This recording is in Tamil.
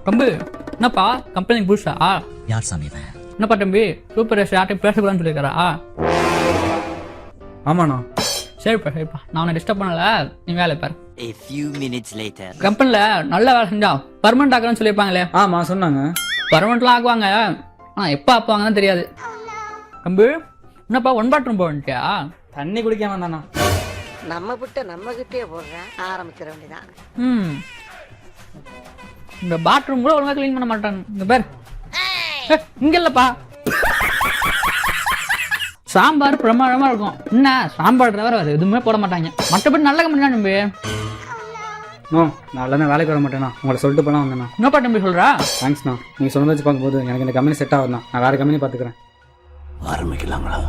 தம்பி என்னப்பா கம்பெனிக்கு புதுசா? யார் சாமி இவன்? என்னப்பா தம்பி சூப்பர் ரேஸ் யார்ட்டையும் பேசக்கூடாதுன்னு சொல்லியிருக்காரா? ஆமாண்ணா. சரிப்பா நான் உன்னை டிஸ்டர்ப் பண்ணல, நீ வேலை பாரு. A few minutes later. கம்பெனியில் நல்ல வேலை செஞ்சா பர்மனெண்ட் ஆகணும்னு சொல்லியிருப்பாங்களே, ஆமாம் சொன்னாங்க. பர்மனெண்ட்லாம் ஆக்குவாங்க, ஆனால் எப்போ ஆக்குவாங்கன்னு தெரியாது. தம்பி என்னப்பா ஒன் பாத்ரூம் போகணுட்டியா? தண்ணி குடிக்காம தானா? நம்ம விட்ட நம்ம கிட்டே போடுறேன், ஆரம்பிச்சிட வேண்டியதான். இந்த பாத்ரூம் கூட ஒழுங்காக க்ளீன் பண்ண மாட்டாங்க. இந்த பேர் இங்கே இல்லைப்பா. சாம்பார் பிரமாதமாக இருக்கும். என்ன சாம்பார் தவிர வேறு எதுவுமே போட மாட்டாங்க. மற்றபடி நல்ல கம்பெனி தான் தம்பி. நான் இல்லைன்னா வேலைக்கு வர மாட்டேண்ணா, உங்களை சொல்லிட்டு போனால் வந்தேண்ணா. என்னப்பா தம்பி சொல்கிறா? தேங்க்ஸ்ண்ணா. நீங்கள் சொன்னதை வச்சு பார்க்கும்போது எனக்கு இந்த கம்பெனி செட் ஆகுதுண்ணா. நான் வேறு கம்பெனி பார்த்துக்கிறேன். ஆரம்பிக்கலாங்களா?